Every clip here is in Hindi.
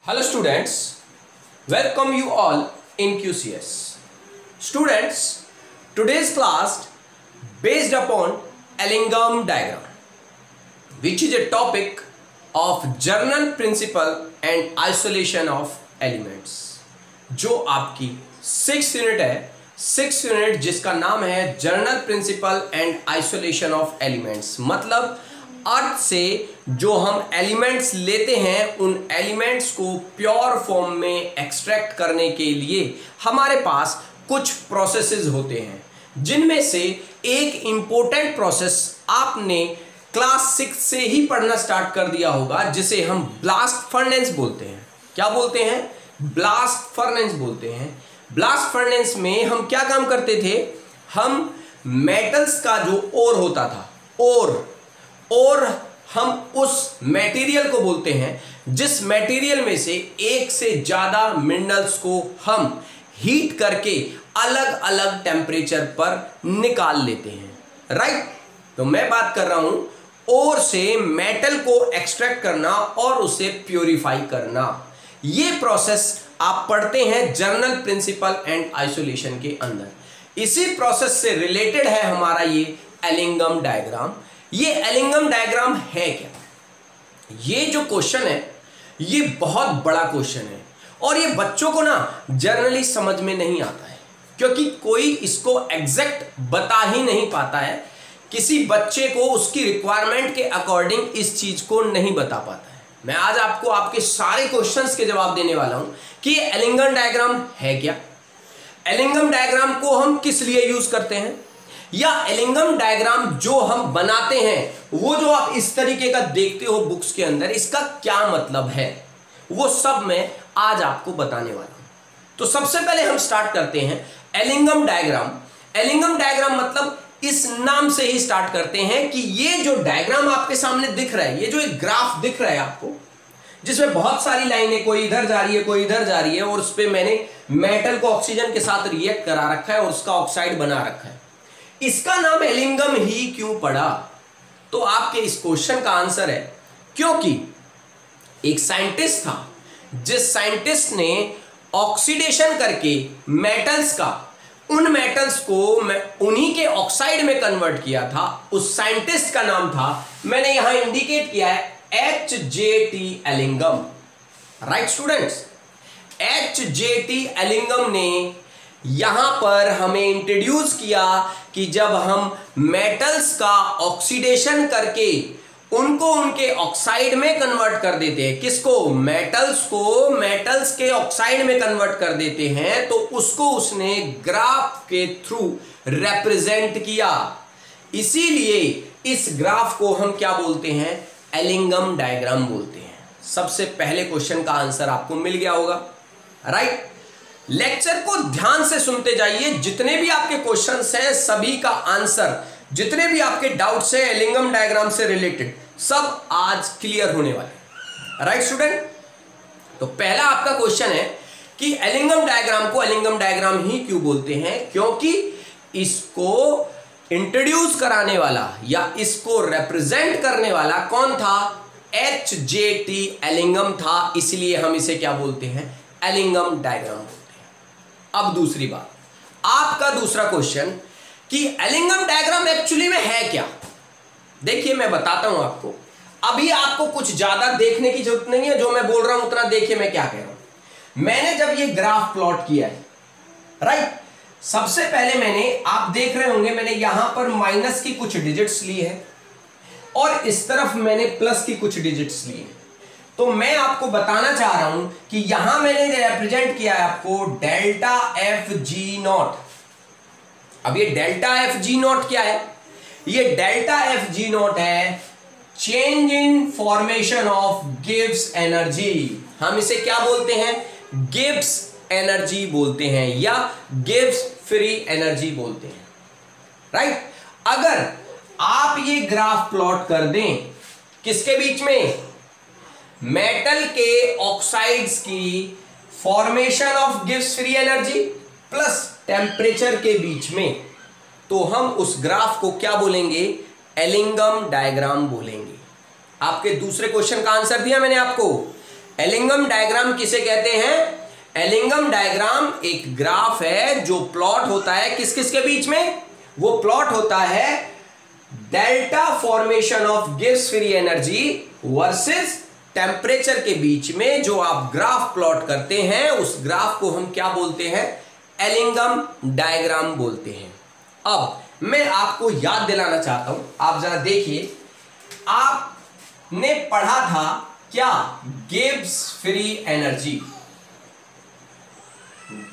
Hello students, welcome you all in QCS. Students, today's class based upon Ellingham diagram, which is a topic of general principle and isolation of elements. जो आपकी 6th यूनिट है, 6th यूनिट जिसका नाम है general principle and isolation of elements. मतलब अर्थ से जो हम एलिमेंट्स लेते हैं उन एलिमेंट्स को प्योर फॉर्म में एक्सट्रैक्ट करने के लिए हमारे पास कुछ प्रोसेसेस होते हैं, जिनमें से एक इंपॉर्टेंट प्रोसेस आपने क्लास 6 से ही पढ़ना स्टार्ट कर दिया होगा, जिसे हम ब्लास्ट फर्नेस बोलते हैं। क्या बोलते हैं? ब्लास्ट फर्नेस बोलते हैं। ब्लास्ट फर्नेस में हम क्या काम करते थे? हम मेटल्स का जो ओर होता था, और हम उस मटेरियल को बोलते हैं जिस मटेरियल में से एक से ज्यादा मिनरल्स को हम हीट करके अलग अलग टेम्परेचर पर निकाल लेते हैं, राइट। तो मैं बात कर रहा हूं ओर से मेटल को एक्सट्रैक्ट करना और उसे प्योरीफाई करना। ये प्रोसेस आप पढ़ते हैं जनरल प्रिंसिपल एंड आइसोलेशन के अंदर। इसी प्रोसेस से रिलेटेड है हमारा ये एलिंघम डायग्राम। ये एलिंघम डायग्राम है क्या? ये जो क्वेश्चन है ये बहुत बड़ा क्वेश्चन है और ये बच्चों को ना जनरली समझ में नहीं आता है, क्योंकि कोई इसको एग्जैक्ट बता ही नहीं पाता है। किसी बच्चे को उसकी रिक्वायरमेंट के अकॉर्डिंग इस चीज को नहीं बता पाता है। मैं आज आपको आपके सारे क्वेश्चंस के जवाब देने वाला हूं कि ये एलिंघम डायग्राम है क्या, एलिंघम डायग्राम को हम किस लिए यूज करते हैं, या एलिंघम डायग्राम जो हम बनाते हैं वो जो आप इस तरीके का देखते हो बुक्स के अंदर, इसका क्या मतलब है, वो सब मैं आज आपको बताने वाला हूं। तो सबसे पहले हम स्टार्ट करते हैं एलिंघम डायग्राम। एलिंघम डायग्राम मतलब इस नाम से ही स्टार्ट करते हैं कि ये जो डायग्राम आपके सामने दिख रहा है, ये जो एक ग्राफ दिख रहा है आपको, जिसमें बहुत सारी लाइनें कोई इधर जा रही है कोई इधर जा रही है, और उस पर मैंने मेटल को ऑक्सीजन के साथ रिएक्ट करा रखा है और उसका ऑक्साइड बना रखा है। इसका नाम एलिंघम ही क्यों पड़ा? तो आपके इस क्वेश्चन का आंसर है क्योंकि एक साइंटिस्ट था, जिस साइंटिस्ट ने ऑक्सीडेशन करके मेटल्स का, उन मेटल्स को उन्हीं के ऑक्साइड में कन्वर्ट किया था। उस साइंटिस्ट का नाम था, मैंने यहां इंडिकेट किया है, H.J.T. Ellingham. Right students, H.J.T. Ellingham ने यहां पर हमें इंट्रोड्यूस किया कि जब हम मेटल्स का ऑक्सीडेशन करके उनको उनके ऑक्साइड में कन्वर्ट कर देते हैं, किसको? मेटल्स को मेटल्स के ऑक्साइड में कन्वर्ट कर देते हैं, तो उसको उसने ग्राफ के थ्रू रिप्रेजेंट किया। इसीलिए इस ग्राफ को हम क्या बोलते हैं? एलिंघम डायग्राम बोलते हैं। सबसे पहले क्वेश्चन का आंसर आपको मिल गया होगा, राइट। लेक्चर को ध्यान से सुनते जाइए, जितने भी आपके क्वेश्चंस हैं सभी का आंसर, जितने भी आपके डाउट्स हैं एलिंघम डायग्राम से रिलेटेड, सब आज क्लियर होने वाले। राइट स्टूडेंट, तो पहला आपका क्वेश्चन है कि एलिंघम डायग्राम को एलिंघम डायग्राम ही क्यों बोलते हैं? क्योंकि इसको इंट्रोड्यूस कराने वाला या इसको रिप्रेजेंट करने वाला कौन था? H.J.T. एलिंघम था, इसलिए हम इसे क्या बोलते हैं? एलिंघम डायग्राम बोलते हैं। अब दूसरी बात, आपका दूसरा क्वेश्चन कि एलिंघम डायग्राम एक्चुअली में है क्या? देखिए मैं बताता हूं आपको। अभी आपको कुछ ज्यादा देखने की जरूरत नहीं है, जो मैं बोल रहा हूं उतना देखिए मैं क्या कह रहा हूं। मैंने जब ये ग्राफ प्लॉट किया है, राइट, सबसे पहले मैंने, आप देख रहे होंगे, मैंने यहां पर माइनस की कुछ डिजिट्स ली है और इस तरफ मैंने प्लस की कुछ डिजिट्स ली है। तो मैं आपको बताना चाह रहा हूं कि यहां मैंने रिप्रेजेंट किया है आपको डेल्टा एफ जी नॉट। अब ये डेल्टा एफ जी नॉट क्या है? ये डेल्टा एफ जी नॉट है change in formation of Gibbs energy. हम इसे क्या बोलते हैं? गिब्स एनर्जी बोलते हैं या गिब्स फ्री एनर्जी बोलते हैं, राइट। अगर आप ये ग्राफ प्लॉट कर दें किसके बीच में? मेटल के ऑक्साइड्स की formation of gives free energy plus temperature के बीच में, तो हम उस ग्राफ को क्या बोलेंगे? एलिंघम डायग्राम बोलेंगे। आपके दूसरे क्वेश्चन का आंसर दिया मैंने आपको, एलिंगम डायग्राम किसे कहते हैं? एलिंगम डायग्राम एक ग्राफ है जो प्लॉट होता है किस किस के बीच में? वो प्लॉट होता है delta formation of Gibbs free energy versus temperature के बीच में जो आप ग्राफ प्लॉट करते हैं, उस ग्राफ को हम क्या बोलते हैं? एलिंगम डायग्राम बोलते हैं। अब मैं आपको याद दिलाना चाहता हूं, आप जरा देखिए, आपने पढ़ा था क्या? Gibbs free energy,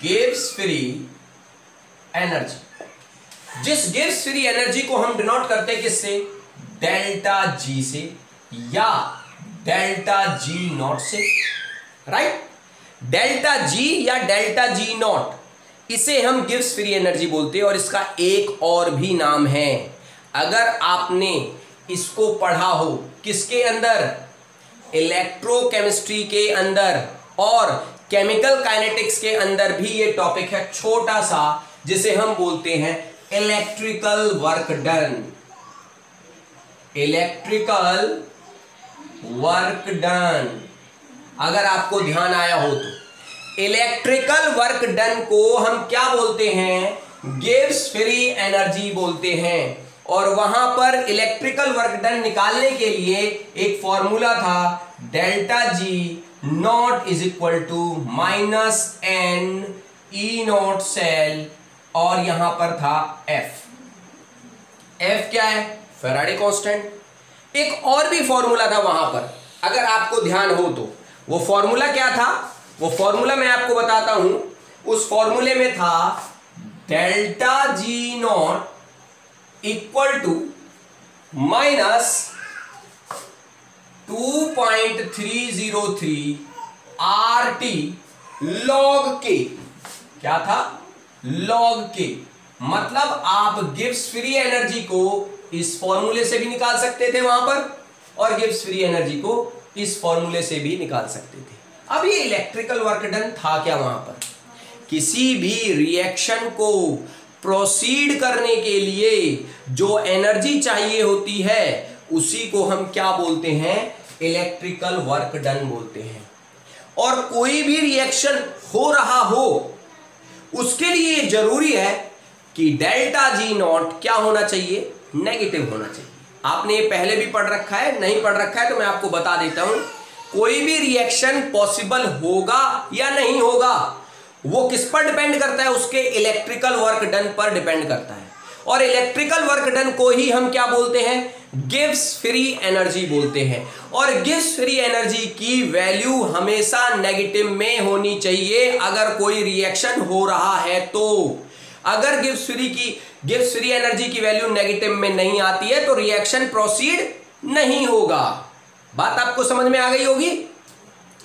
Gibbs free energy. जिस गिब्स फ्री एनर्जी को हम डिनोट करते हैं किससे? डेल्टा जी से या डेल्टा जी नॉट से, राइट? डेल्टा जी या डेल्टा जी नॉट, इसे हम गिब्स फ्री एनर्जी बोलते हैं। और इसका एक और भी नाम है, अगर आपने इसको पढ़ा हो किसके अंदर? इलेक्ट्रोकेमिस्ट्री के अंदर और केमिकल काइनेटिक्स के अंदर भी ये टॉपिक है, छोटा सा, जिसे हम बोलते हैं electrical work done. Electrical work done, अगर आपको ध्यान आया हो तो इलेक्ट्रिकल वर्क डन को हम क्या बोलते हैं? गिब्स फ्री एनर्जी बोलते हैं। और वहां पर इलेक्ट्रिकल वर्क डन निकालने के लिए एक फॉर्मूला था, delta G not is equal to minus N E not cell, और यहां पर था एफ क्या है? Faraday constant. एक और भी फॉर्मूला था वहां पर, अगर आपको ध्यान हो तो। वो फॉर्मूला क्या था? वो फॉर्मूला मैं आपको बताता हूं। उस फॉर्मूले में था delta G not equal to minus 2.303 RT log के। क्या था? log के। मतलब आप गिब्स फ्री एनर्जी को इस फॉर्मूले से भी निकाल सकते थे वहां पर, और गिब्स फ्री एनर्जी को इस फॉर्मूले से भी निकाल सकते थे। अब ये इलेक्ट्रिकल वर्क डन था क्या वहां पर? किसी भी रिएक्शन को प्रोसीड करने के लिए जो एनर्जी चाहिए होती है उसी को हम क्या बोलते हैं? इलेक्ट्रिकल वर्क डन बोलते हैं। और कोई भी रिएक्शन हो रहा हो उसके लिए जरूरी है कि डेल्टा जी नॉट क्या होना चाहिए? नेगेटिव होना चाहिए। आपने पहले भी पढ़ रखा है, नहीं पढ़ रखा है तो मैं आपको बता देता हूं। कोई भी रिएक्शन पॉसिबल होगा या नहीं होगा वो किस पर डिपेंड करता है? उसके इलेक्ट्रिकल वर्क डन पर डिपेंड करता है। और इलेक्ट्रिकल वर्क डन को ही हम क्या बोलते हैं? गिब्स फ्री एनर्जी बोलते हैं। और गिब्स फ्री एनर्जी की वैल्यू हमेशा नेगेटिव में होनी चाहिए अगर कोई रिएक्शन हो रहा है तो। अगर गिब्स फ्री एनर्जी की वैल्यू नेगेटिव में नहीं आती है तो रिएक्शन प्रोसीड नहीं होगा। बात आपको समझ में आ गई होगी?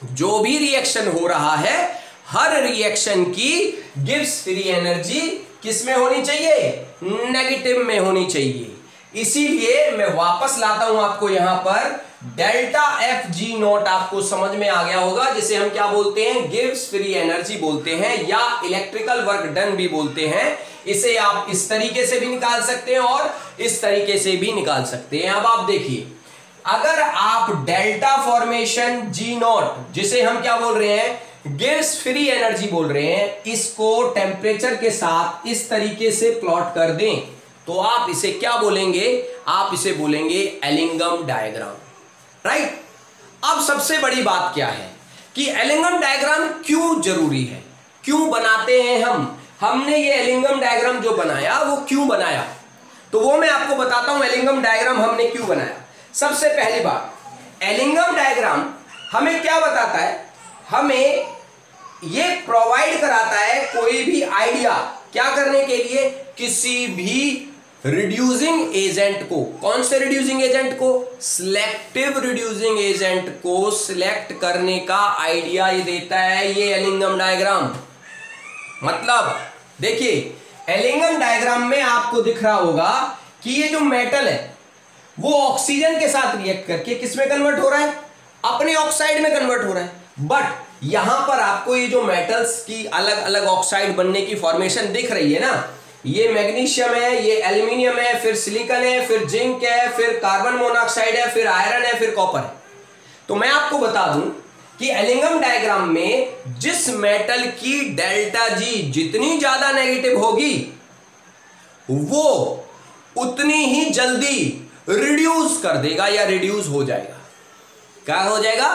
जो भी रिएक्शन हो रहा है, हर रिएक्शन की गिब्स फ्री एनर्जी किस में होनी चाहिए? नेगेटिव में होनी चाहिए। इसीलिए मैं वापस लाता हूं आपको यहां पर, डेल्टा एफ जी नॉट आपको समझ में आ गया होगा, जिसे हम क्या बोलते हैं? गिब्स फ्री एनर्जी बोलते हैं या इलेक्ट्रिकल वर्क डन भी बोलते हैं। इसे आप इस तरीके से भी निकाल सकते हैं और इस तरीके से भी निकाल सकते हैं। अब आप देखिए, अगर आप डेल्टा फॉर्मेशन जी नॉट, जिसे हम क्या बोल रहे हैं? गिब्स फ्री एनर्जी बोल रहे हैं, इसको टेम्परेचर के साथ इस तरीके से प्लॉट कर दें तो आप इसे क्या बोलेंगे? आप इसे बोलेंगे एलिंगम डायग्राम, राइट? अब सबसे बड़ी बात क्या है कि एलिंगम डायग्राम क्यों जरूरी है, क्यों बनाते हैं हमने ये एलिंगम डायग्राम जो बनाया वो क्यों बनाया, तो वो मैं आपको बताता हूं। एलिंगम डायग्राम हमने क्यों बनाया? सबसे पहली बात, एलिंगम डायग्राम हमें क्या बताता है? हमें ये प्रोवाइड कराता है कोई भी आइडिया क्या करने के लिए? किसी भी रिड्यूसिंग एजेंट को, कौन से रिड्यूसिंग एजेंट को? सिलेक्टिव रिड्यूसिंग एजेंट को सिलेक्ट करने का आइडिया ये देता है ये एलिंगम डायग्राम। मतलब देखिए, एलिंगम डायग्राम में आपको दिख रहा होगा कि ये जो मेटल है वो ऑक्सीजन के साथ रिएक्ट करके किस में कन्वर्ट हो रहा है? अपने ऑक्साइड में कन्वर्ट हो रहा है। बट यहां पर आपको ये जो मेटल्स की अलग अलग ऑक्साइड बनने की फॉर्मेशन दिख रही है ना, ये मैग्नीशियम है, ये एल्यूमिनियम है, फिर सिलिकॉन है, फिर जिंक है, फिर कार्बन मोनोऑक्साइड है, फिर आयरन है, फिर कॉपर है। तो मैं आपको बता दूं कि एलिंगम डायग्राम में जिस मेटल की डेल्टा जी जितनी ज्यादा नेगेटिव होगी वो उतनी ही जल्दी रिड्यूस कर देगा या रिड्यूस हो जाएगा। क्या हो जाएगा?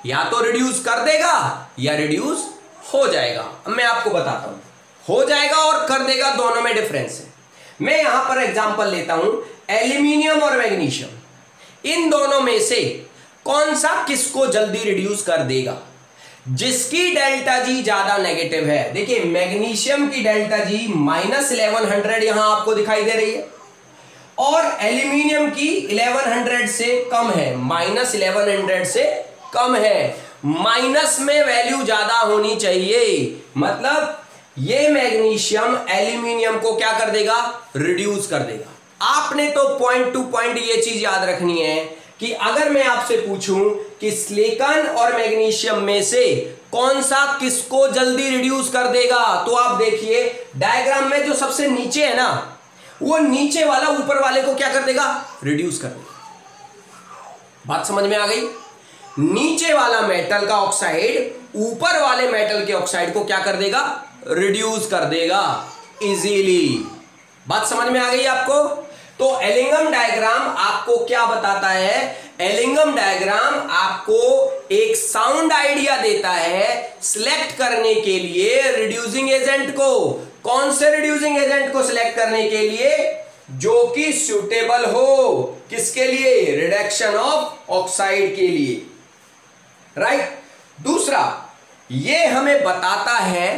या तो रिड्यूस कर देगा या रिड्यूस हो जाएगा। अब मैं आपको बताता हूं, हो जाएगा और कर देगा दोनों में डिफरेंस है। मैं यहां पर एग्जांपल लेता हूं एल्यूमिनियम और मैग्नीशियम। इन दोनों में से कौन सा किसको जल्दी रिड्यूस कर देगा? जिसकी डेल्टा जी ज्यादा नेगेटिव है। देखिए मैग्नीशियम की डेल्टा जी -1100 यहां आपको दिखाई दे रही है और एल्यूमिनियम की 1100 से कम है, -1100 से कम है। माइनस में वैल्यू ज्यादा होनी चाहिए, मतलब ये मैग्नीशियम एल्यूमिनियम को क्या कर देगा? रिड्यूस कर देगा। आपने तो पॉइंट टू पॉइंट ये चीज याद रखनी है कि अगर मैं आपसे पूछूं कि सिलिकॉन और मैग्नीशियम में से कौन सा किसको जल्दी रिड्यूस कर देगा, तो आप देखिए डायग्राम में जो सबसे नीचे है ना, वो नीचे वाला ऊपर वाले को क्या कर देगा? रिड्यूस कर देगा। बात समझ में आ गई? नीचे वाला मेटल का ऑक्साइड ऊपर वाले मेटल के ऑक्साइड को क्या कर देगा? रिड्यूस कर देगा इजीली। बात समझ में आ गई आपको? तो एलिंगम डायग्राम आपको क्या बताता है? एलिंगम डायग्राम आपको एक साउंड आइडिया देता है सिलेक्ट करने के लिए रिड्यूसिंग एजेंट को। कौन से रिड्यूसिंग एजेंट को सिलेक्ट करने के लिए? जो कि सूटेबल हो किसके लिए? रिडक्शन ऑफ ऑक्साइड के लिए, राइट। दूसरा, ये हमें बताता है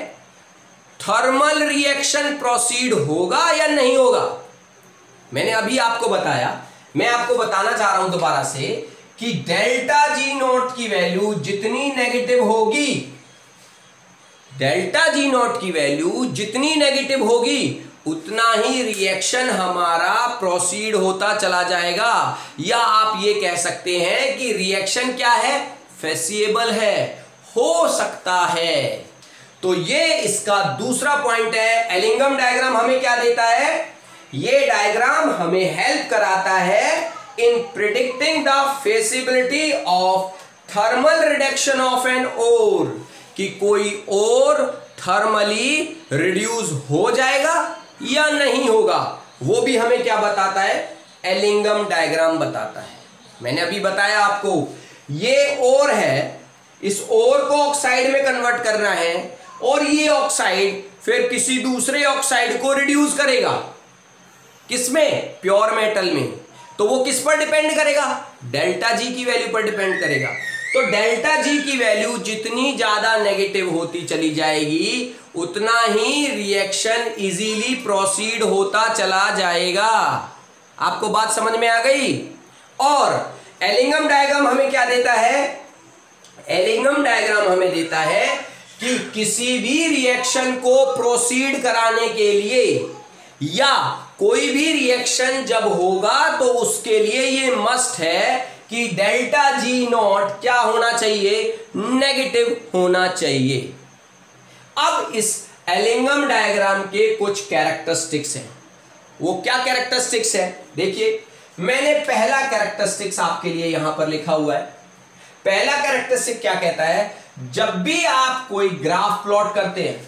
थर्मल रिएक्शन प्रोसीड होगा या नहीं होगा। मैंने अभी आपको बताया, मैं आपको बताना चाह रहा हूं दोबारा से कि डेल्टा जी नॉट की वैल्यू जितनी नेगेटिव होगी, डेल्टा जी नॉट की वैल्यू जितनी नेगेटिव होगी उतना ही रिएक्शन हमारा प्रोसीड होता चला जाएगा। या आप ये कह सकते हैं कि रिएक्शन क्या है? फेसिएबल है, हो सकता है। तो ये इसका दूसरा पॉइंट है। एलिंगम डायग्राम हमें क्या देता है? ये डायग्राम हमें हेल्प कराता है in predicting the feasibility of thermal reduction of an ore, कि कोई और थर्मली रिड्यूस हो जाएगा या नहीं होगा। वो भी हमें क्या बताता है? एलिंगम डायग्राम बताता है। मैंने अभी बताया आपको, ये ओर है, इस ओर को ऑक्साइड में कन्वर्ट करना है और ये ऑक्साइड फिर किसी दूसरे ऑक्साइड को रिड्यूस करेगा। किसमें? प्योर मेटल में। तो वो किस पर डिपेंड करेगा? डेल्टा जी की वैल्यू पर डिपेंड करेगा। तो डेल्टा जी की वैल्यू जितनी ज्यादा नेगेटिव होती चली जाएगी उतना ही रिएक्शन इजीली प्रोसीड होता चला जाएगा। आपको बात समझ में आ गई? और एलिंगम डायग्राम हमें क्या देता है? एलिंगम डायग्राम हमें देता है कि किसी भी रिएक्शन को प्रोसीड कराने के लिए या कोई भी रिएक्शन जब होगा तो उसके लिए ये मस्ट है कि डेल्टा जी नॉट क्या होना चाहिए? नेगेटिव होना चाहिए। अब इस एलिंगम डायग्राम के कुछ कैरेक्टरिस्टिक्स हैं। वो क्या कैरेक्टरिस्टिक्स है? देखिए मैंने पहला कैरेक्टरिस्टिक्स आपके लिए यहां पर लिखा हुआ है। पहला कैरेक्टरिस्टिक क्या कहता है? जब भी आप कोई ग्राफ प्लॉट करते हैं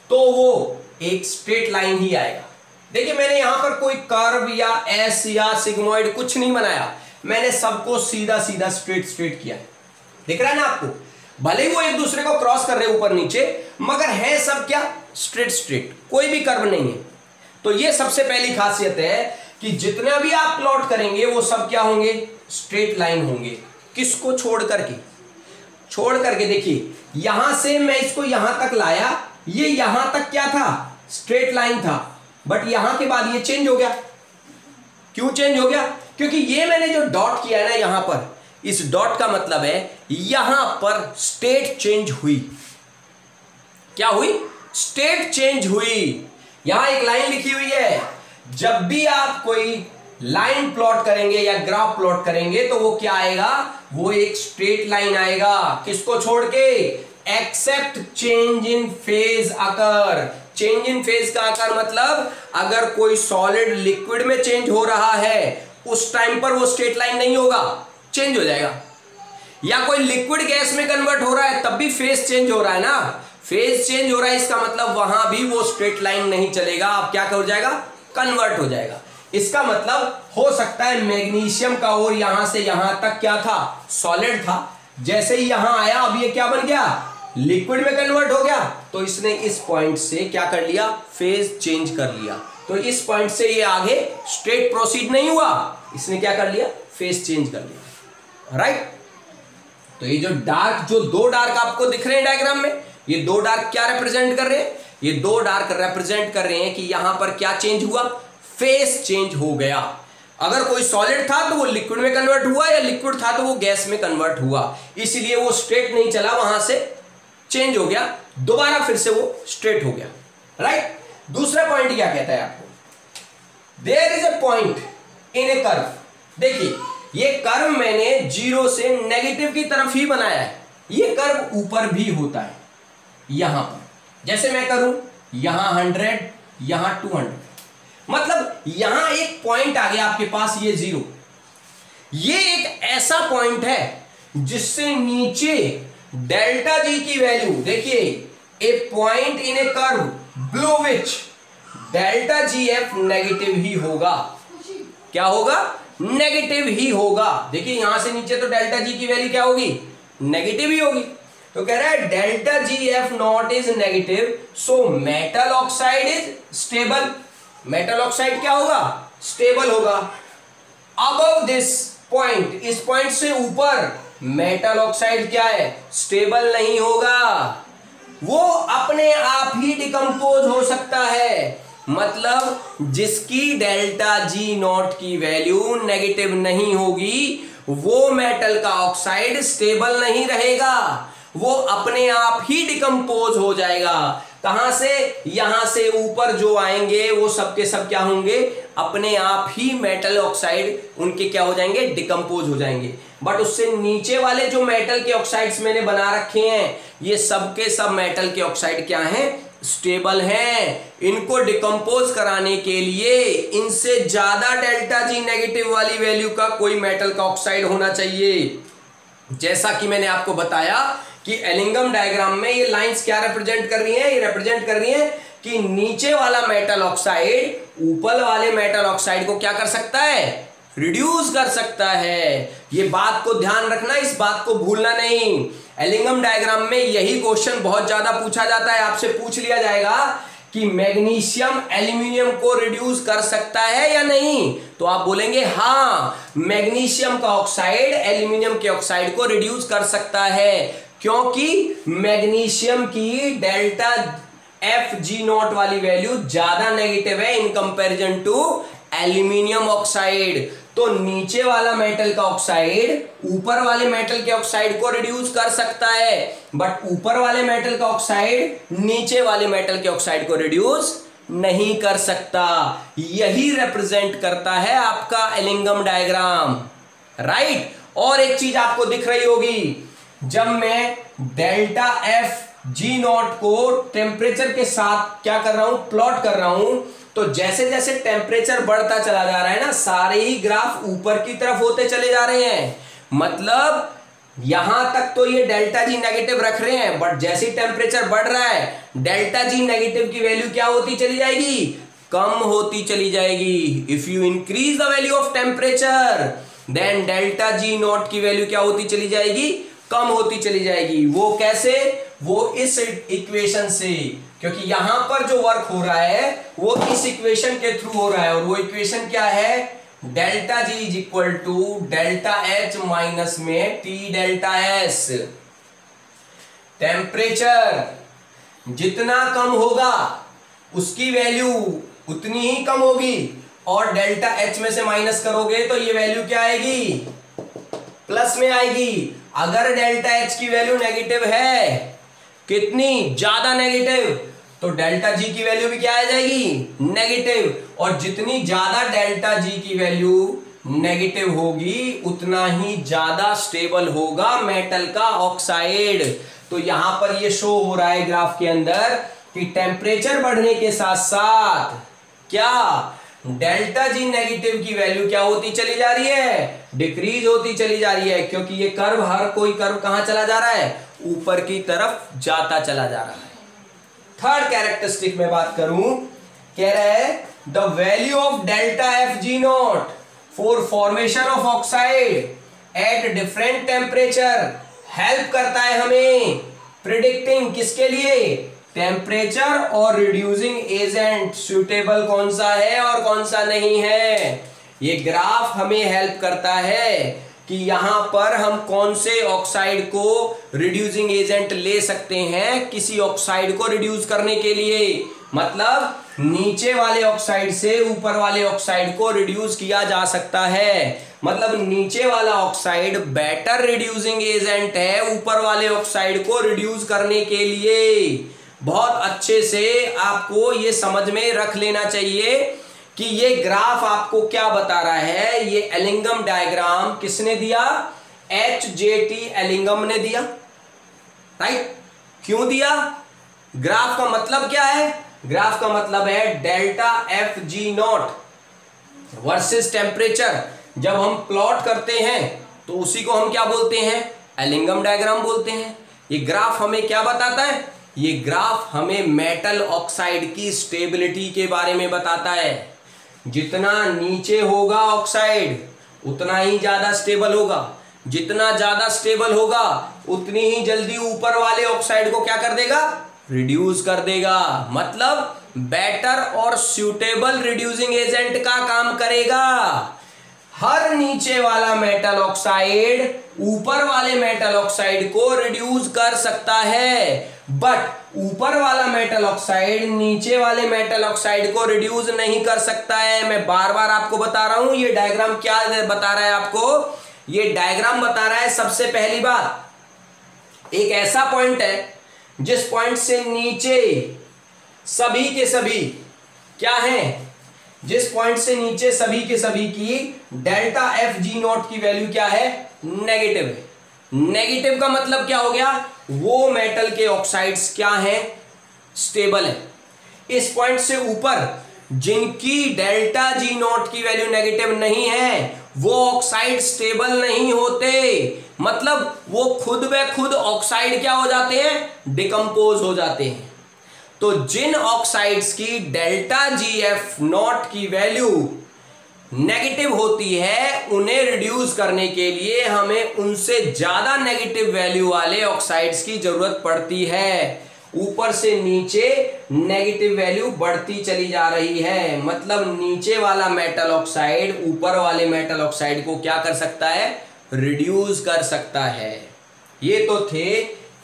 तो वो एक स्ट्रेट लाइन ही आएगा। देखिए मैंने यहां पर कोई कर्व या एस या सिग्मोइड कुछ नहीं बनाया, मैंने सबको सीधा सीधा स्ट्रेट स्ट्रेट किया है। दिख रहा है ना आपको? भले ही वो एक दूसरे को क्रॉस कर रहे ऊपर नीचे, मगर है सब क्या? स्ट्रेट स्ट्रेट, कोई भी कर्व नहीं है। तो ये सबसे पहली खासियत है कि जितना भी आप प्लॉट करेंगे वो सब क्या होंगे? स्ट्रेट लाइन होंगे। किसको छोड़ करके? छोड़ करके देखिए यहां से मैं इसको यहां तक लाया, ये यहां तक क्या था? स्ट्रेट लाइन था, बट यहां के बाद ये चेंज हो गया। क्यों चेंज हो गया? क्योंकि ये मैंने जो डॉट किया है ना यहां पर, इस डॉट का मतलब है यहां पर स्टेट चेंज हुई। क्या हुई? स्टेट चेंज हुई। यहां एक लाइन लिखी हुई है, जब भी आप कोई लाइन प्लॉट करेंगे या ग्राफ प्लॉट करेंगे तो वो क्या आएगा? वो एक स्ट्रेट लाइन आएगा। किसको छोड़ के? Except change in phase occur. Change in phase का आकार मतलब अगर कोई सॉलिड लिक्विड में चेंज हो रहा है उस टाइम पर वो स्ट्रेट लाइन नहीं होगा, चेंज हो जाएगा। या कोई लिक्विड गैस में कन्वर्ट हो रहा है तब भी फेज चेंज हो रहा है ना, फेज चेंज हो रहा है, इसका मतलब वहां भी वो स्ट्रेट लाइन नहीं चलेगा, अब क्या हो जाएगा, कन्वर्ट हो जाएगा। इसका मतलब हो सकता है मैग्नीशियम का और यहां से यहां तक क्या था, सॉलिड था, जैसे ही यहां आया अब ये क्या बन गया, लिक्विड में कन्वर्ट हो गया, तो इसने इस पॉइंट से क्या कर लिया, फेज चेंज कर लिया। तो इस पॉइंट से ये आगे स्ट्रेट प्रोसीड नहीं हुआ, इसने क्या कर लिया, फेज चेंज कर लिया, राइट। तो ये जो दो डार्क आपको दिख रहे हैं डायग्राम में, ये दो डार्क क्या रिप्रेजेंट कर रहे हैं, ये दो डार्क रिप्रेजेंट कर रहे हैं कि यहां पर क्या चेंज हुआ, फेज चेंज हो गया। अगर कोई सॉलिड था तो वो लिक्विड में कन्वर्ट हुआ, या लिक्विड था तो वो गैस में कन्वर्ट हुआ, इसलिए वो स्ट्रेट नहीं चला, वहां से चेंज हो गया, दोबारा फिर से वो स्ट्रेट हो गया, राइट। दूसरा पॉइंट क्या कहता है आपको, there is a point in a curve. देखिए ये कर्व मैंने जीरो से नेगेटिव की तरफ ही बनाया है, ये कर्व ऊपर भी होता है, यहां पर जैसे मैं करूं यहां 100, यहां 200, मतलब यहां एक पॉइंट आ गया आपके पास, ये 0, ये एक ऐसा पॉइंट है जिससे नीचे डेल्टा जी की वैल्यू, देखिए a point in a curve below which delta G F negative ही होगा, क्या होगा, नेगेटिव ही होगा। देखिए यहां से नीचे तो डेल्टा जी की वैल्यू क्या होगी, नेगेटिव ही होगी। तो कह रहा है delta G F not is negative, so metal oxide is stable. Metal oxide क्या होगा, स्टेबल होगा। अबव दिस पॉइंट, इस पॉइंट से ऊपर मेटल ऑक्साइड क्या है, स्टेबल नहीं होगा, वो अपने आप ही डिकम्पोज हो सकता है। मतलब जिसकी डेल्टा जी नॉट की वैल्यू नेगेटिव नहीं होगी वो मेटल का ऑक्साइड स्टेबल नहीं रहेगा, वो अपने आप ही डिकम्पोज हो जाएगा। कहां से, यहां से ऊपर जो आएंगे वो सबके सब क्या होंगे, अपने आप ही मेटल ऑक्साइड उनके क्या हो जाएंगे, डिकम्पोज हो जाएंगे। बट उससे नीचे वाले जो मेटल के ऑक्साइड्स मैंने बना रखे हैं, ये सबके सब मेटल के ऑक्साइड क्या हैं, स्टेबल हैं। इनको डिकम्पोज कराने के लिए इनसे ज्यादा डेल्टा जी नेगेटिव वाली वैल्यू का कोई मेटल का ऑक्साइड होना चाहिए। जैसा कि मैंने आपको बताया कि एलिंगम डायग्राम में ये लाइंस क्या रिप्रेजेंट कर रही हैं, ये रिप्रेजेंट कर रही हैं कि नीचे वाला मेटल ऑक्साइड ऊपर वाले मेटल ऑक्साइड को क्या कर सकता है, रिड्यूस कर सकता है। ये बात को ध्यान रखना, इस बात को भूलना नहीं। एलिंगम डायग्राम में यही क्वेश्चन बहुत ज्यादा पूछा जाता है, आपसे पूछ लिया जाएगा कि मैग्नीशियम एल्यूमिनियम को रिड्यूस कर सकता है या नहीं, तो आप बोलेंगे हाँ, मैग्नीशियम का ऑक्साइड एल्यूमिनियम के ऑक्साइड को रिड्यूस कर सकता है, क्योंकि मैग्नीशियम की डेल्टा एफ जी नॉट वाली वैल्यू ज्यादा नेगेटिव है in comparison to aluminium oxide. तो नीचे वाला मेटल का ऑक्साइड ऊपर वाले मेटल के ऑक्साइड को रिड्यूस कर सकता है, बट ऊपर वाले मेटल का ऑक्साइड नीचे वाले मेटल के ऑक्साइड को रिड्यूस नहीं कर सकता। यही रिप्रेजेंट करता है आपका एलिंगम डायग्राम, राइट। और एक चीज आपको दिख रही होगी, जब मैं डेल्टा एफ जी नॉट को टेम्परेचर के साथ क्या कर रहा हूं, प्लॉट कर रहा हूं, तो जैसे जैसे टेम्परेचर बढ़ता चला जा रहा है ना, सारे ही ग्राफ ऊपर की तरफ होते चले जा रहे हैं। मतलब यहां तक तो ये डेल्टा जी नेगेटिव रख रहे हैं, बट जैसे ही टेम्परेचर बढ़ रहा है डेल्टा जी नेगेटिव की वैल्यू क्या होती चली जाएगी, कम होती चली जाएगी। If you increase the value of temperature then delta G not की वैल्यू क्या होती चली जाएगी, कम होती चली जाएगी। वो कैसे, वो इस इक्वेशन से, क्योंकि यहां पर जो वर्क हो रहा है वो इस इक्वेशन के थ्रू हो रहा है, और वो इक्वेशन क्या है, delta G is equal to delta H minus में टी डेल्टा एस। टेम्परेचर जितना कम होगा उसकी वैल्यू उतनी ही कम होगी, और डेल्टा एच में से माइनस करोगे तो ये वैल्यू क्या आएगी, प्लस में आएगी। अगर डेल्टा एच की वैल्यू नेगेटिव है, कितनी ज्यादा नेगेटिव, तो डेल्टा जी की वैल्यू भी क्या आ जाएगी, नेगेटिव। और जितनी ज्यादा डेल्टा जी की वैल्यू नेगेटिव होगी उतना ही ज्यादा स्टेबल होगा मेटल का ऑक्साइड। तो यहां पर ये शो हो रहा है ग्राफ के अंदर कि टेम्परेचर बढ़ने के साथ साथ क्या डेल्टा जी नेगेटिव की वैल्यू क्या होती चली जा रही है, डिक्रीज होती चली जा रही है, क्योंकि ये कर्व, हर कोई कर्व कहां चला जा रहा है, ऊपर की तरफ जाता चला जा रहा है। थर्ड कैरेक्टरिस्टिक में बात करूं, कह रहा है the value of delta F G not for formation of oxide at different temperature help करता है हमें प्रिडिक्टिंग, किसके लिए, टेम्परेचर और रिड्यूसिंग एजेंट सुटेबल कौन सा है और कौन सा नहीं है। ये ग्राफ हमें हेल्प करता है कि यहां पर हम कौन से ऑक्साइड को रिड्यूसिंग एजेंट ले सकते हैं किसी ऑक्साइड को रिड्यूस करने के लिए। मतलब नीचे वाले ऑक्साइड से ऊपर वाले ऑक्साइड को रिड्यूस किया जा सकता है। मतलब नीचे वाला ऑक्साइड बेटर रिड्यूसिंग एजेंट है ऊपर वाले ऑक्साइड को रिड्यूस करने के लिए। बहुत अच्छे से आपको ये समझ में रख लेना चाहिए कि ये ग्राफ आपको क्या बता रहा है। ये एलिंगम डायग्राम किसने दिया, HJT एलिंगम ने दिया, राइट। क्यों दिया, ग्राफ का मतलब क्या है, ग्राफ का मतलब है delta F G not versus temperature. जब हम प्लॉट करते हैं तो उसी को हम क्या बोलते हैं, एलिंगम डायग्राम बोलते हैं। ये ग्राफ हमें क्या बताता है, ये ग्राफ हमें मेटल ऑक्साइड की स्टेबिलिटी के बारे में बताता है। जितना नीचे होगा ऑक्साइड उतना ही ज्यादा स्टेबल होगा, जितना ज्यादा स्टेबल होगा उतनी ही जल्दी ऊपर वाले ऑक्साइड को क्या कर देगा, रिड्यूस कर देगा। मतलब बेटर और सुटेबल रिड्यूसिंग एजेंट का काम करेगा। हर नीचे वाला मेटल ऑक्साइड ऊपर वाले मेटल ऑक्साइड को रिड्यूस कर सकता है, बट ऊपर वाला मेटल ऑक्साइड नीचे वाले मेटल ऑक्साइड को रिड्यूस नहीं कर सकता है। मैं बार बार आपको बता रहा हूं, ये डायग्राम क्या बता रहा है आपको, ये डायग्राम बता रहा है सबसे पहली बात एक ऐसा पॉइंट है जिस पॉइंट से नीचे सभी के सभी क्या हैं, जिस पॉइंट से नीचे सभी के सभी की डेल्टा एफ जी नॉट की वैल्यू क्या है, नेगेटिव है। नेगेटिव का मतलब क्या हो गया, वो मेटल के ऑक्साइड्स क्या हैं, स्टेबल है। इस पॉइंट से ऊपर जिनकी डेल्टा जी नॉट की वैल्यू नेगेटिव नहीं है वो ऑक्साइड स्टेबल नहीं होते। मतलब वो खुद ब खुद ऑक्साइड क्या हो जाते हैं, डिकम्पोज हो जाते हैं। तो जिन ऑक्साइड्स की डेल्टा जी एफ नॉट की वैल्यू नेगेटिव होती है उन्हें रिड्यूस करने के लिए हमें उनसे ज्यादा नेगेटिव वैल्यू वाले ऑक्साइड्स की जरूरत पड़ती है। ऊपर से नीचे नेगेटिव वैल्यू बढ़ती चली जा रही है। मतलब नीचे वाला मेटल ऑक्साइड ऊपर वाले मेटल ऑक्साइड को क्या कर सकता है, रिड्यूस कर सकता है। ये तो थे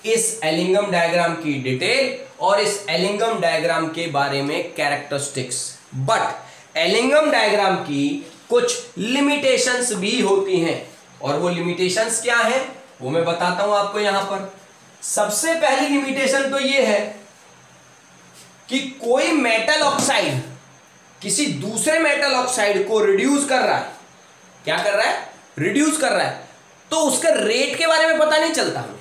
इस एलिंगम डायग्राम की डिटेल और इस एलिंगम डायग्राम के बारे में कैरेक्टरिस्टिक्स। बट एलिंगम डायग्राम की कुछ लिमिटेशंस भी होती हैं और वो लिमिटेशंस क्या हैं वो मैं बताता हूं आपको यहां पर। सबसे पहली लिमिटेशन तो ये है कि कोई मेटल ऑक्साइड किसी दूसरे मेटल ऑक्साइड को रिड्यूस कर रहा है, क्या कर रहा है, रिड्यूस कर रहा है, तो उसके रेट के बारे में पता नहीं चलता हमें।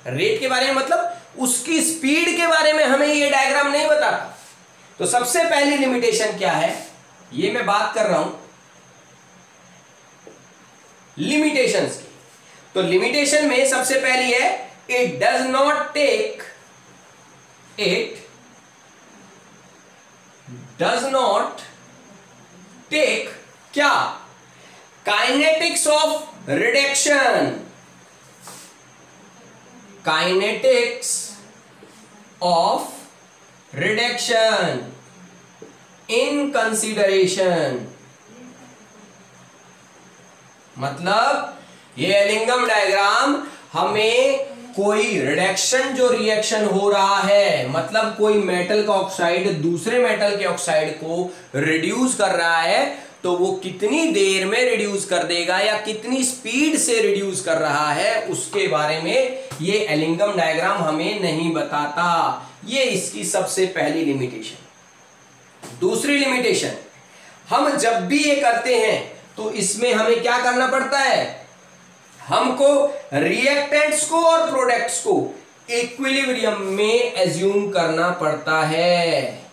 रेट के बारे में मतलब उसकी स्पीड के बारे में हमें ये डायग्राम नहीं बताता। तो सबसे पहली लिमिटेशन क्या है, ये मैं बात कर रहा हूं लिमिटेशंस की। तो लिमिटेशन में सबसे पहली है इट डज नॉट टेक क्या, kinetics of reduction, kinetics of reduction in consideration. मतलब ये एलिंगम डायग्राम हमें कोई रिडक्शन जो रिएक्शन हो रहा है, मतलब कोई मेटल का ऑक्साइड दूसरे मेटल के ऑक्साइड को रिड्यूस कर रहा है तो वो कितनी देर में रिड्यूस कर देगा या कितनी स्पीड से रिड्यूस कर रहा है उसके बारे में ये एलिंगम डायग्राम हमें नहीं बताता। ये इसकी सबसे पहली लिमिटेशन। दूसरी लिमिटेशन, हम जब भी ये करते हैं तो इसमें हमें क्या करना पड़ता है, हमको रिएक्टेंट्स को और प्रोडक्ट्स को इक्विलिब्रियम में एज्यूम करना पड़ता है।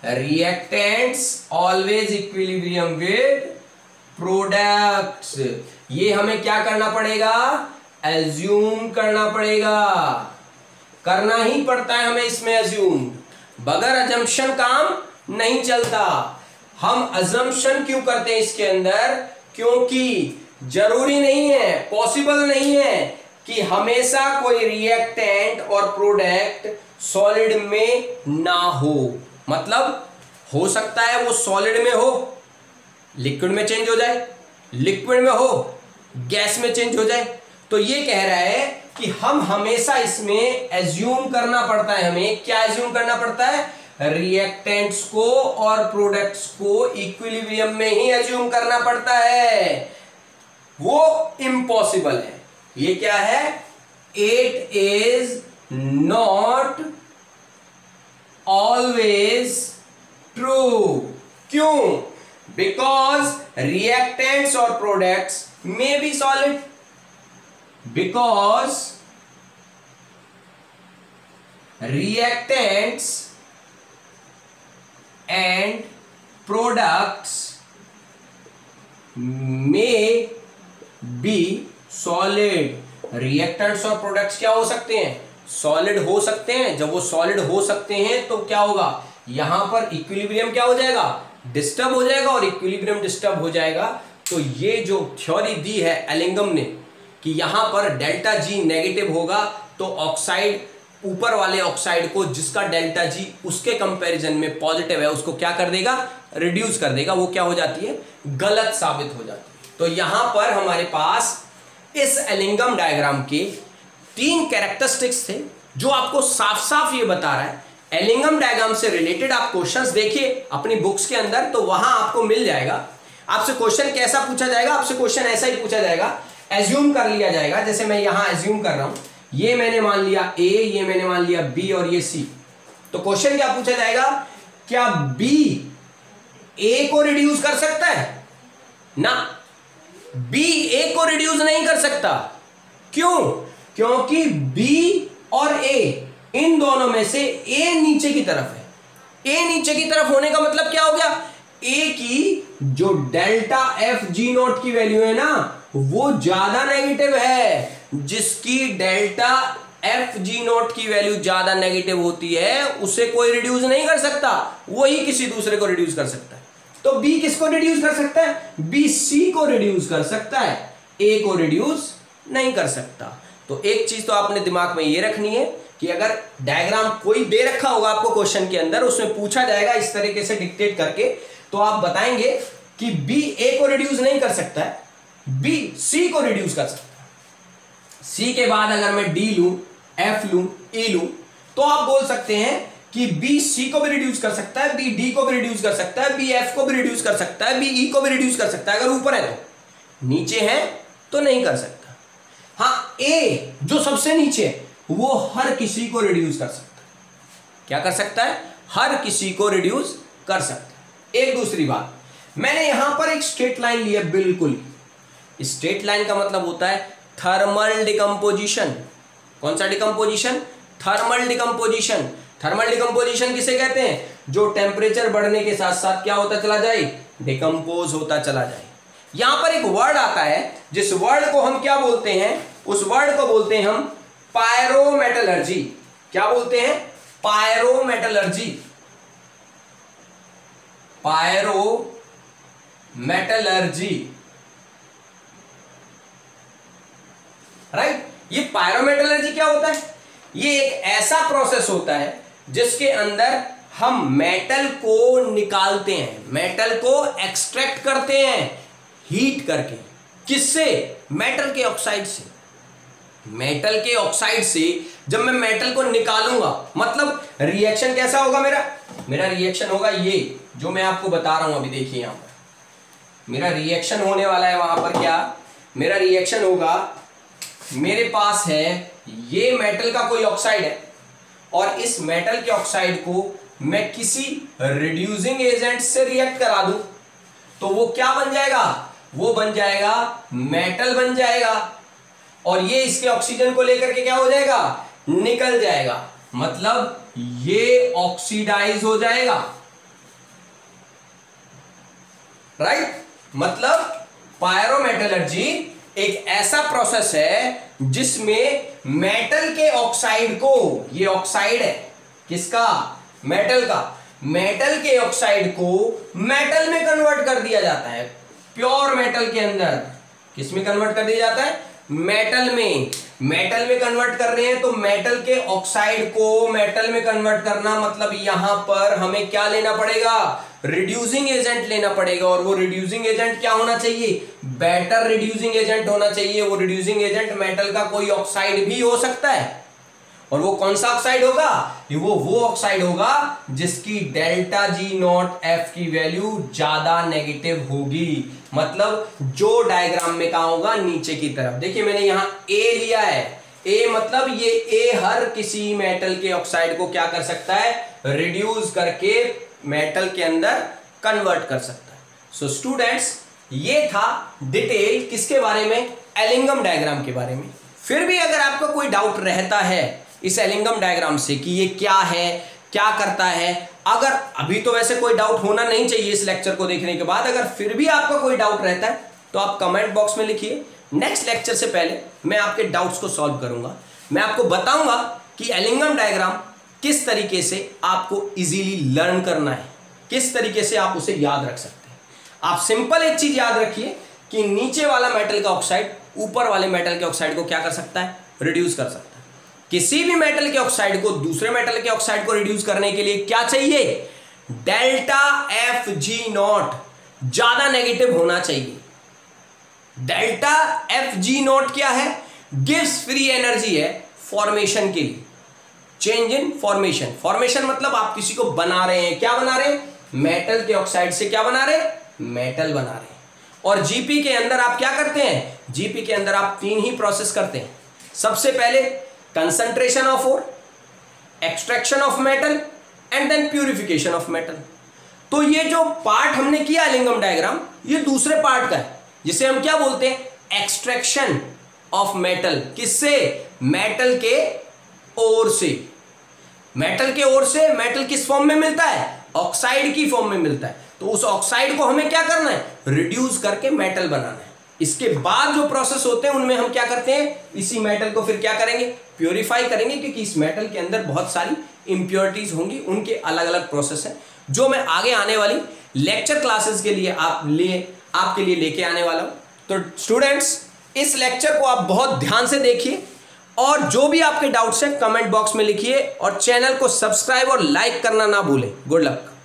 Reactants always equilibrium with products. ये हमें क्या करना पड़ेगा, एज्यूम करना पड़ेगा, करना ही पड़ता है हमें इसमें एज्यूम। बगैर अजम्पशन काम नहीं चलता। हम अजम्पशन क्यों करते हैं इसके अंदर, क्योंकि जरूरी नहीं है, पॉसिबल नहीं है कि हमेशा कोई रिएक्टेंट और प्रोडक्ट सॉलिड में ना हो। मतलब हो सकता है वो सॉलिड में हो, लिक्विड में चेंज हो जाए, लिक्विड में हो, गैस में चेंज हो जाए। तो ये कह रहा है कि हम हमेशा इसमें एज्यूम करना पड़ता है। हमें क्या एज्यूम करना पड़ता है, रिएक्टेंट्स को और प्रोडक्ट्स को इक्विलिब्रियम में ही एज्यूम करना पड़ता है। वो इम्पॉसिबल है। ये क्या है, it is not always true. क्यों, बिकॉज रिएक्टेंट्स और प्रोडक्ट्स में be solid, because reactants and products may be solid। Reactants और प्रोडक्ट्स क्या हो सकते हैं, सॉलिड हो सकते हैं। जब वो सॉलिड हो सकते हैं तो क्या होगा, यहां पर इक्विलिब्रियम क्या हो जाएगा, डिस्टर्ब हो जाएगा, और इक्विलिब्रियम डिस्टर्ब हो जाएगा। तो ये जो थ्योरी दी है एलिंगम ने कि यहां पर डेल्टा जी नेगेटिव होगा, तो ऑक्साइड, ऊपर वाले ऑक्साइड को जिसका डेल्टा जी उसके कंपैरिजन में पॉजिटिव है, उसको क्या कर देगा, रिड्यूस कर देगा। वो क्या हो जाती है, गलत साबित हो जाती है। तो यहां पर हमारे पास इस एलिंगम डायग्राम के 3 कैरेक्टरिस्टिक्स थे जो आपको साफ साफ ये बता रहा है। एलिंगम डायग्राम से रिलेटेड आप क्वेश्चंस देखिए अपनी बुक्स के अंदर, तो वहां आपको मिल जाएगा। आपसे क्वेश्चन कैसा पूछा जाएगा, आपसे क्वेश्चन ऐसा ही पूछा जाएगा, एज्यूम कर लिया जाएगा। जैसे मैं यहां एज्यूम कर रहा हूं, ये मैंने मान लिया ए, ये मैंने मान लिया बी और ये सी। तो क्वेश्चन क्या पूछा जाएगा, क्या बी ए को रिड्यूस कर सकता है ना, बी ए को रिड्यूस नहीं कर सकता। क्यों, क्योंकि बी और ए इन दोनों में से ए नीचे की तरफ है। ए नीचे की तरफ होने का मतलब क्या हो गया, ए की जो डेल्टा एफ जी नॉट की वैल्यू है ना, वो ज्यादा नेगेटिव है। जिसकी डेल्टा एफ जी नॉट की वैल्यू ज्यादा नेगेटिव होती है उसे कोई रिड्यूस नहीं कर सकता, वही किसी दूसरे को रिड्यूस कर सकता है। तो बी किसको रिड्यूस कर सकता है, बी सी को रिड्यूस कर सकता है, ए को रिड्यूस नहीं कर सकता। तो एक चीज तो आपने दिमाग में ये रखनी है कि अगर डायग्राम कोई दे रखा होगा आपको क्वेश्चन के अंदर, उसमें पूछा जाएगा इस तरीके से डिक्टेट करके, तो आप बताएंगे कि बी ए को रिड्यूस नहीं कर सकता है, बी सी को रिड्यूस कर सकता है। सी के बाद अगर मैं डी लूं, एफ लूं, ई लूं, तो आप बोल सकते हैं कि बी सी को भी रिड्यूस कर सकता है, बी डी को भी रिड्यूस कर सकता है, बी एफ को भी रिड्यूस कर सकता है, बी ई को भी रिड्यूस कर सकता है। अगर ऊपर है तो, नीचे है तो नहीं कर सकता। हाँ, ए जो सबसे नीचे है वो हर किसी को रिड्यूस कर सकता है। क्या कर सकता है, हर किसी को रिड्यूस कर सकता है। एक दूसरी बात, मैंने यहां पर एक स्ट्रेट लाइन लिया, बिल्कुल स्ट्रेट लाइन का मतलब होता है थर्मल डिकम्पोजिशन। कौन सा decomposition, thermal decomposition. Thermal decomposition किसे कहते हैं, जो टेम्परेचर बढ़ने के साथ साथ क्या होता चला जाए, डिकम्पोज होता चला जाए। यहां पर एक वर्ड आता है, जिस वर्ड को हम क्या बोलते हैं, उस वर्ड को बोलते हैं हम पायरोमेटलर्जी। क्या बोलते हैं, पायरोमेटलर्जी। Pyrometallurgy, right. ये पायरोमेटलर्जी क्या होता है, ये एक ऐसा प्रोसेस होता है जिसके अंदर हम मेटल को निकालते हैं, मेटल को एक्सट्रैक्ट करते हैं हीट करके। किससे, मेटल के ऑक्साइड से। मेटल के ऑक्साइड से जब मैं मेटल को निकालूंगा, मतलब रिएक्शन कैसा होगा मेरा रिएक्शन होगा ये जो मैं आपको बता रहा हूं अभी। देखिए यहां पर मेरा रिएक्शन होने वाला है। वहां पर क्या, मेरा रिएक्शन होगा, मेरे पास है ये मेटल का कोई ऑक्साइड है, और इस मेटल के ऑक्साइड को मैं किसी रिड्यूसिंग एजेंट से रिएक्ट करा दूं, तो वो क्या बन जाएगा, वो बन जाएगा मेटल बन जाएगा, और ये इसके ऑक्सीजन को लेकर के क्या हो जाएगा, निकल जाएगा। मतलब ये ऑक्सीडाइज हो जाएगा। राइट। मतलब पायरोमेटलर्जी एक ऐसा प्रोसेस है जिसमें मेटल के ऑक्साइड को, ये ऑक्साइड है किसका, मेटल का, मेटल के ऑक्साइड को मेटल में कन्वर्ट कर दिया जाता है। प्योर मेटल के अंदर किस में कन्वर्ट कर दिया जाता है, मेटल में। मेटल में कन्वर्ट कर रहे हैं तो मेटल के ऑक्साइड को मेटल में कन्वर्ट करना मतलब यहां पर हमें क्या लेना पड़ेगा, रिड्यूसिंग एजेंट लेना पड़ेगा। और वो रिड्यूसिंग एजेंट क्या होना चाहिए, बेटर रिड्यूसिंग एजेंट होना चाहिए। वो रिड्यूसिंग एजेंट मेटल का कोई ऑक्साइड भी हो सकता है। और वो कौन सा ऑक्साइड होगा, वो ऑक्साइड होगा जिसकी डेल्टा जी नॉट एफ की वैल्यू ज्यादा नेगेटिव होगी। मतलब जो डायग्राम में कहा होगा नीचे की तरफ। देखिए मैंने यहां ए लिया है, ए मतलब ये ए हर किसी मेटल के ऑक्साइड को क्या कर सकता है, रिड्यूस करके मेटल के अंदर कन्वर्ट कर सकता है। सो स्टूडेंट्स, ये था डिटेल किसके बारे में, एलिंगम डायग्राम के बारे में। फिर भी अगर आपका कोई डाउट रहता है इस एलिंगम डायग्राम से कि ये क्या है, क्या करता है, अगर अभी तो वैसे कोई डाउट होना नहीं चाहिए इस लेक्चर को देखने के बाद, अगर फिर भी आपका कोई डाउट रहता है तो आप कमेंट बॉक्स में लिखिए। नेक्स्ट लेक्चर से पहले मैं आपके डाउट्स को सॉल्व करूंगा। मैं आपको बताऊंगा कि एलिंगम डायग्राम किस तरीके से आपको इजीली लर्न करना है, किस तरीके से आप उसे याद रख सकते हैं। आप सिंपल एक चीज याद रखिए कि नीचे वाला मेटल का ऑक्साइड ऊपर वाले मेटल के ऑक्साइड को क्या कर सकता है, रिड्यूस कर सकता है। किसी भी मेटल के ऑक्साइड को दूसरे मेटल के ऑक्साइड को रिड्यूस करने के लिए क्या चाहिए, डेल्टा एफ जी नॉट ज्यादा नेगेटिव होना चाहिए। डेल्टा एफ जी नॉट क्या है, गिव्स फ्री एनर्जी है फॉर्मेशन के लिए, चेंज इन फॉर्मेशन। फॉर्मेशन मतलब आप किसी को बना रहे हैं, क्या बना रहे हैं, मेटल के ऑक्साइड से क्या बना रहे हैं, मेटल बना रहे हैं। और जीपी के अंदर आप क्या करते हैं, जीपी के अंदर आप 3 ही प्रोसेस करते हैं। सबसे पहले concentration of ore, extraction of metal and then purification of metal. तो ये जो पार्ट हमने किया एलिंगम डायग्राम, ये दूसरे पार्ट का है जिसे हम क्या बोलते हैं, एक्सट्रैक्शन ऑफ मेटल। किससे, मेटल के ओर से। मेटल के ओर से मेटल किस फॉर्म में मिलता है, ऑक्साइड की फॉर्म में मिलता है। तो उस ऑक्साइड को हमें क्या करना है, रिड्यूस करके मेटल बनाना है। इसके बाद जो प्रोसेस होते हैं उनमें हम क्या करते हैं, इसी मेटल को फिर क्या करेंगे, प्योरीफाई करेंगे, क्योंकि इस मेटल के अंदर बहुत सारी इंप्योरिटीज होंगी, उनके अलग अलग प्रोसेस हैं जो मैं आगे आने वाली लेक्चर क्लासेस के लिए आपके लिए लेके आने वाला हूं। तो स्टूडेंट्स, इस लेक्चर को आप बहुत ध्यान से देखिए और जो भी आपके डाउट्स हैं कमेंट बॉक्स में लिखिए और चैनल को सब्सक्राइब और लाइक करना ना भूलें। Good luck.